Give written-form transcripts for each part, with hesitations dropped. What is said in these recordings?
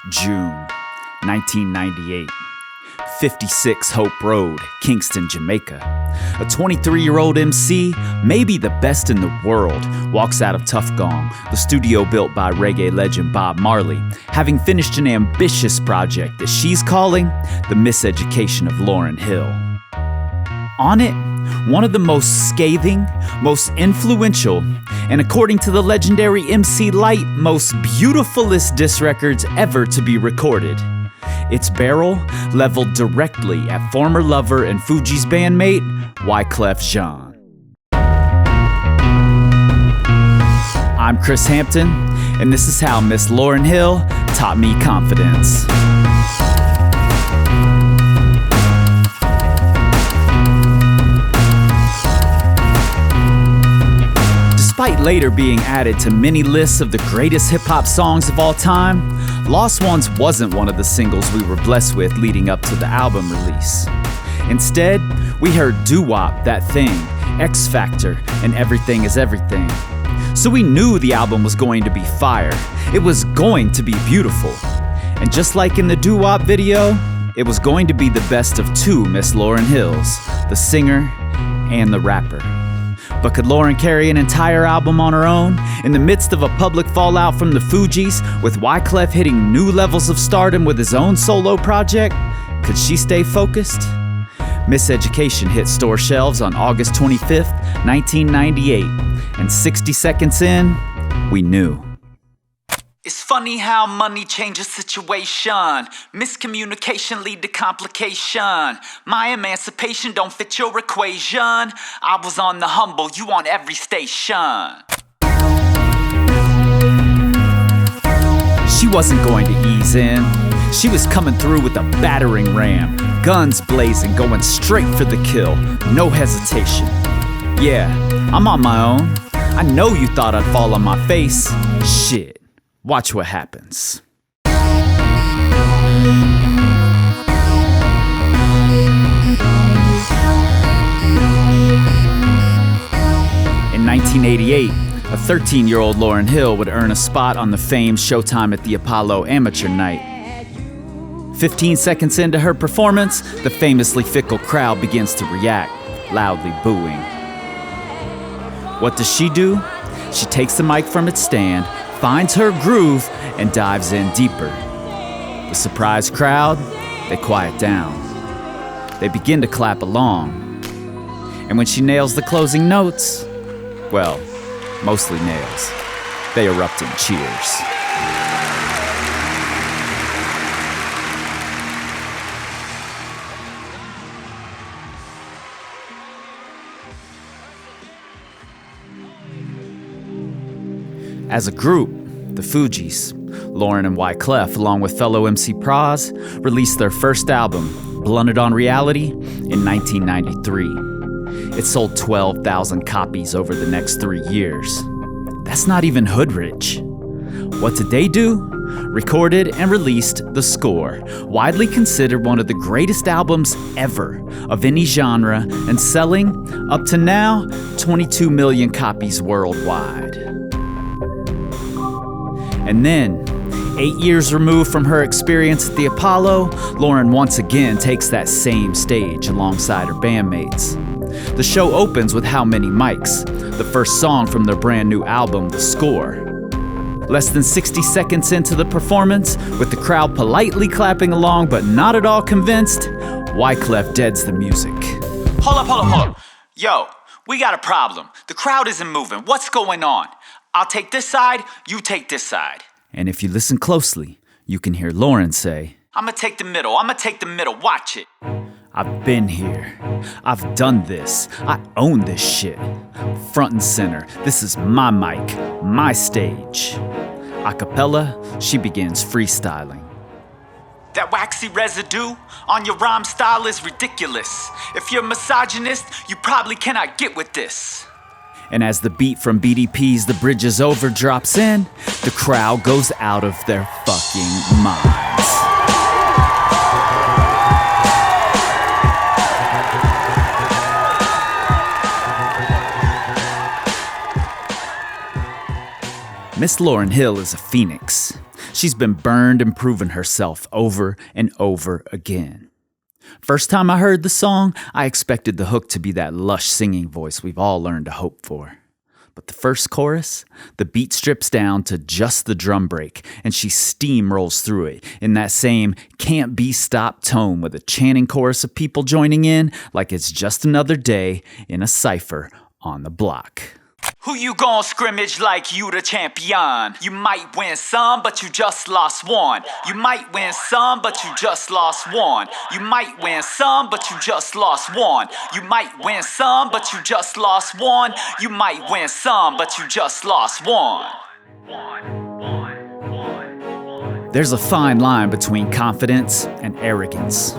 June 1998. 56 Hope Road, Kingston, Jamaica. A 23-year-old MC, maybe the best in the world, walks out of Tough Gong, the studio built by reggae legend Bob Marley, having finished an ambitious project that she's calling The Miseducation of Lauryn Hill. On it, one of the most scathing, most influential, and according to the legendary MC Lyte, most beautifulest diss records ever to be recorded. Its barrel leveled directly at former lover and Fugees bandmate, Wyclef Jean. I'm Chris Hampton, and this is how Miss Lauryn Hill taught me confidence. Despite later being added to many lists of the greatest hip-hop songs of all time, Lost Ones wasn't one of the singles we were blessed with leading up to the album release. Instead, we heard Doo-Wop, That Thing, X Factor, and Everything Is Everything. So we knew the album was going to be fire. It was going to be beautiful. And just like in the Doo-Wop video, it was going to be the best of two Miss Lauryn Hills, the singer and the rapper. But could Lauryn carry an entire album on her own? In the midst of a public fallout from the Fugees, with Wyclef hitting new levels of stardom with his own solo project, could she stay focused? Miseducation hit store shelves on August 25th, 1998, and 60 seconds in, we knew. It's funny how money changes situation. Miscommunication lead to complication. My emancipation don't fit your equation. I was on the humble, you on every station. She wasn't going to ease in. She was coming through with a battering ram. Guns blazing, going straight for the kill. No hesitation. Yeah, I'm on my own. I know you thought I'd fall on my face. Shit. Watch what happens. In 1988, a 13-year-old Lauryn Hill would earn a spot on the famed Showtime at the Apollo Amateur Night. 15 seconds into her performance, the famously fickle crowd begins to react, loudly booing. What does she do? She takes the mic from its stand, finds her groove, and dives in deeper. The surprised crowd, they quiet down. They begin to clap along. And when she nails the closing notes, well, mostly nails, they erupt in cheers. As a group, the Fugees, Lauryn and Wyclef, along with fellow MC Pras, released their first album, Blunted on Reality, in 1993. It sold 12,000 copies over the next 3 years. That's not even hood rich. What did they do? Recorded and released The Score, widely considered one of the greatest albums ever of any genre, and selling, up to now, 22 million copies worldwide. And then, 8 years removed from her experience at the Apollo, Lauryn once again takes that same stage alongside her bandmates. The show opens with How Many Mics, the first song from their brand new album, The Score. Less than 60 seconds into the performance, with the crowd politely clapping along but not at all convinced, Wyclef deads the music. Hold up. Yo, we got a problem. The crowd isn't moving. What's going on? I'll take this side, you take this side. And if you listen closely, you can hear Lauryn say, I'ma take the middle, watch it. I've been here. I've done this. I own this shit. Front and center, this is my mic, my stage. A cappella, she begins freestyling. That waxy residue on your rhyme style is ridiculous. If you're misogynist, you probably cannot get with this. And as the beat from BDP's The Bridge Is Over drops in, the crowd goes out of their fucking minds. Miss Lauryn Hill is a phoenix. She's been burned and proven herself over and over again. First time I heard the song, I expected the hook to be that lush singing voice we've all learned to hope for. But the first chorus, the beat strips down to just the drum break, and she steamrolls through it in that same can't-be-stopped tone with a chanting chorus of people joining in like it's just another day in a cipher on the block. Who you gon' scrimmage like you the champion? You might win some, but you just lost one. You might win some, but you just lost one. You might win some, but you just lost one. You might win some, but you just lost one. You might win some, but you just lost one. There's a fine line between confidence and arrogance.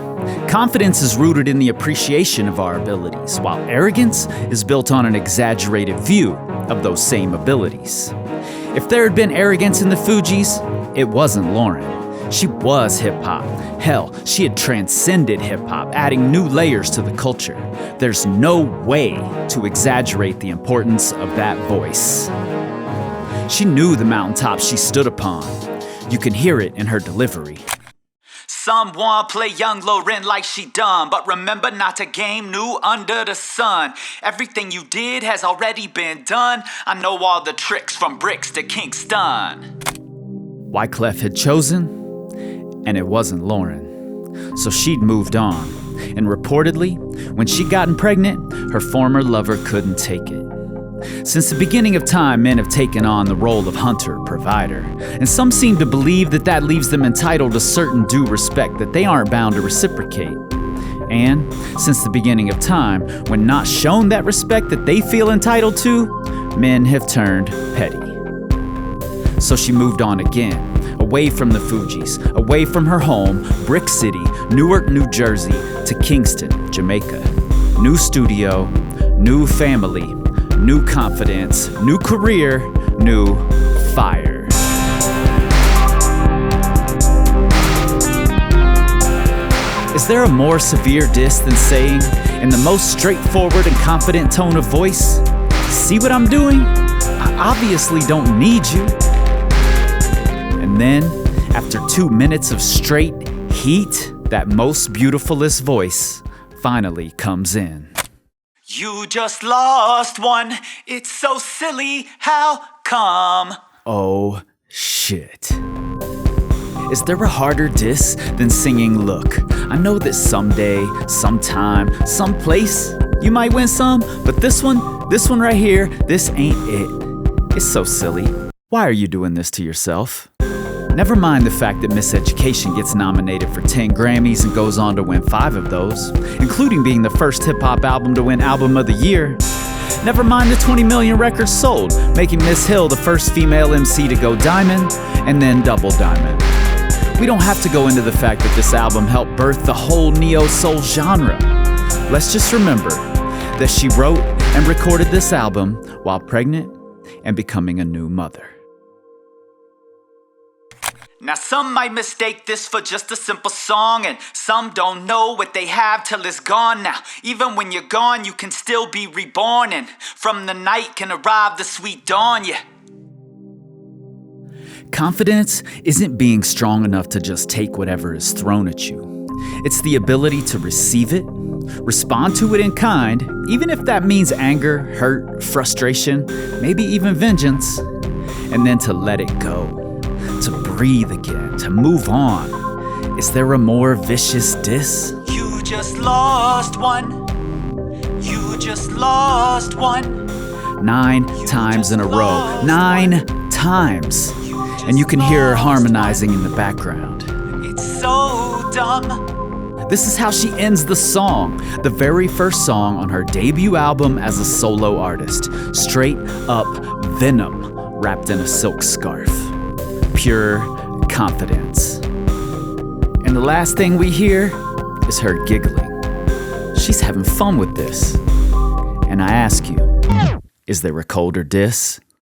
Confidence is rooted in the appreciation of our abilities, while arrogance is built on an exaggerated view of those same abilities. If there had been arrogance in the Fugees, it wasn't Lauryn. She was hip-hop. Hell, she had transcended hip-hop, adding new layers to the culture. There's no way to exaggerate the importance of that voice. She knew the mountaintop she stood upon. You can hear it in her delivery. Someone play young Lauryn like she done, but remember not to game new under the sun. Everything you did has already been done. I know all the tricks from bricks to Kingston. Wyclef had chosen, and it wasn't Lauryn. So she'd moved on, and reportedly, when she'd gotten pregnant, her former lover couldn't take it. Since the beginning of time, men have taken on the role of hunter, provider, and some seem to believe that that leaves them entitled to certain due respect that they aren't bound to reciprocate. And since the beginning of time, when not shown that respect that they feel entitled to, men have turned petty. So she moved on again, away from the Fugees, away from her home, Brick City, Newark, New Jersey, to Kingston, Jamaica. New studio, new family, new confidence, new career, new fire. Is there a more severe diss than saying, in the most straightforward and confident tone of voice, "See what I'm doing? I obviously don't need you." And then, after 2 minutes of straight heat, that most beautifulest voice finally comes in. You just lost one, it's so silly, how come? Oh, shit. Is there a harder diss than singing, "Look, I know that someday, sometime, someplace, you might win some, but this one right here, this ain't it. It's so silly. Why are you doing this to yourself?" Never mind the fact that Miseducation gets nominated for 10 Grammys and goes on to win 5 of those, including being the first hip-hop album to win Album of the Year. Never mind the 20 million records sold, making Miss Hill the first female MC to go diamond, and then double diamond. We don't have to go into the fact that this album helped birth the whole neo-soul genre. Let's just remember that she wrote and recorded this album while pregnant and becoming a new mother. Now some might mistake this for just a simple song, and some don't know what they have till it's gone. Now even when you're gone, you can still be reborn, and from the night can arrive the sweet dawn, yeah. Confidence isn't being strong enough to just take whatever is thrown at you. It's the ability to receive it, respond to it in kind, even if that means anger, hurt, frustration, maybe even vengeance, and then to let it go. To breathe again, to move on. Is there a more vicious diss? You just lost one. You just lost one. 9 times in a row. 9 times. And you can hear her harmonizing in the background. It's so dumb. This is how she ends the song, the very first song on her debut album as a solo artist. Straight up venom wrapped in a silk scarf. Pure confidence. And the last thing we hear is her giggling. She's having fun with this. And I ask you, is there a colder diss?